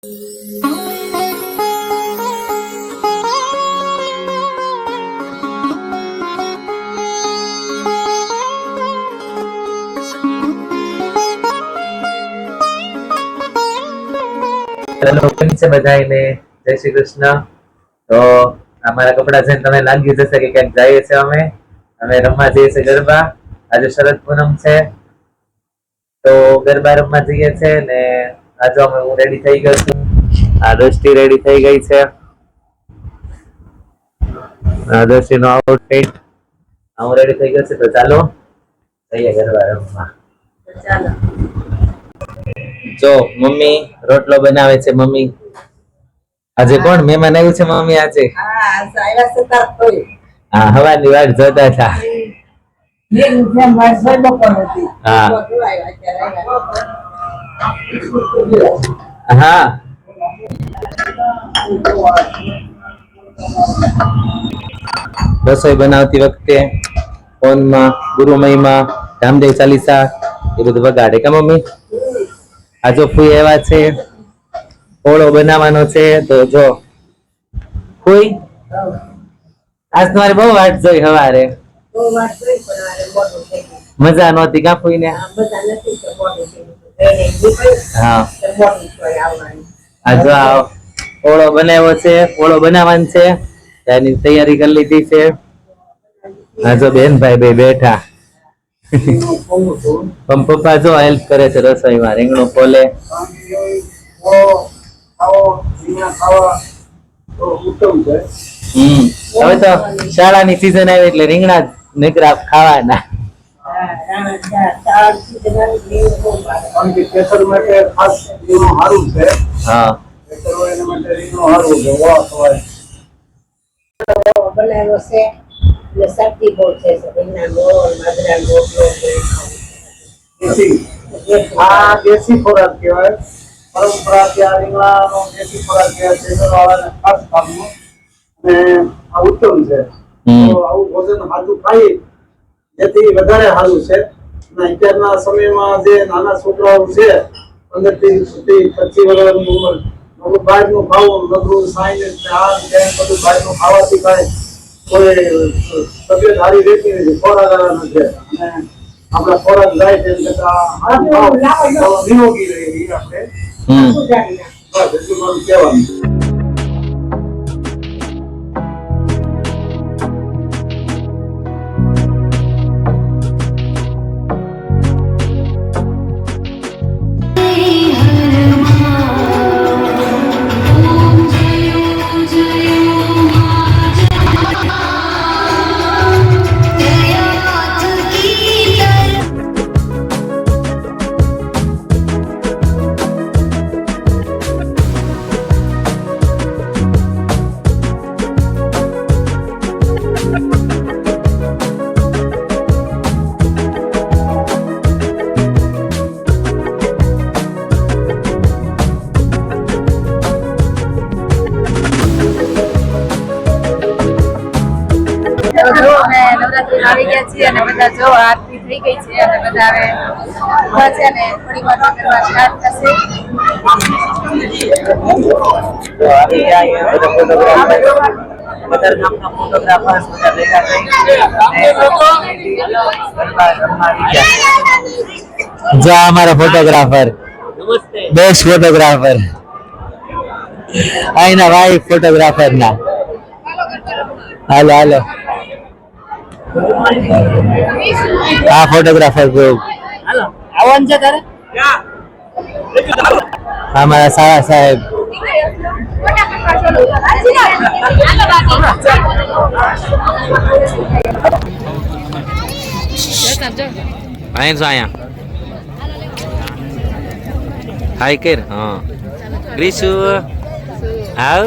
Hello, કેમ છે બધાને? જય શ્રી કૃષ્ણ. તો અમારા કપડા જોઈને તમે લાગી જશે કે ક્યાંક જઈએ છે. અમે રમવા જઈએ છીએ ગરબા. આજે શરદ પૂનમ છે તો ગરબા રમવા જઈએ છે ને આજે હું રેડી થઈ ગયો છું. આ દ્રષ્ટિ રેડી થઈ ગઈ છે. આ દ્રષ્ટિ નો આઉટફિટ હું રેડી થઈ ગયો છું. તો ચાલો જઈએ ગરબા રમવા. ચાલો. જો મમ્મી રોટલો બનાવે છે. મમ્મી આજે કોણ મહેમાન આવ્યું છે? મમ્મી આજે હા હવાની વાટ જોતા હતા. હા રસોઈ બનાવતી વખતે ફોનમાં ગુરુ મહિમા રામદેવ ચાલીસા એ બધું વગાડે કે મમ્મી? આ જો ફૂઈ એવા છે, ઓળો બનાવવાનો છે. તો જો ફૂઈ આજ તમારે બહુ વાટ જોઈ સવારે. મજા નહોતી કા ફૂઈ ને? હા આ જો ઓળો બનાવ્યો છે. ઓળો બનાવવાનો છે એની તૈયારી કરી લીધી છે. હા જો બેનભાઈ બે બેઠા. પણ પપ્પા જો હેલ્પ કરે છે રસોઈમાં. રીંગણું ફોલે. હવે તો શાળાની સીઝન આવી એટલે રીંગણા નીકળા ખાવાના. હા બનાવ્યો છે એટલે શક્તિ બહુ છે. રીંગણા ગોળ બાજરા રોટલો આ દેશી ખોરાક કહેવાય. પરંપરા ત્યાં રીંગણાનો દેશી ખોરાક કહેવાય. ખાસ કામનો અને આ ઉત્તમ છે. તો આવું ભોજન સાદું ખાઈ જેથી વધારે સારું છે. અને અત્યારના સમયમાં જે નાના છોકરાઓ છે 15 થી 25 વર્ષની ઉંમર બહારનું ખાવું નબળું સાઈન બધું બહારનું ખાવાથી કાંઈ કોઈ તબિયત સારી રહેતી નથી. ખોરાક છે અને આપણા ખોરાક જાય તેમ છતાં નિરોગી રહી આપણે બસ એટલું મારું કહેવાનું. આવી ગયા છીએ અને બધા જો આરતી થઈ ગઈ છે અને બધા હવે ઉભા છે અને થોડી વાર કરવા સ્ટાર્ટ થશે. જો અમારા ફોટોગ્રાફર બેસ્ટ ફોટોગ્રાફર આઈના વાઈફ ફોટોગ્રાફર ના હાલો હાલો આ ફોટોગ્રાફર ગ્રુપ આવવાનું છે તારે અમારા સારા સાહેબ અહીંયા હાય કર હા ગ્રીસુ આવ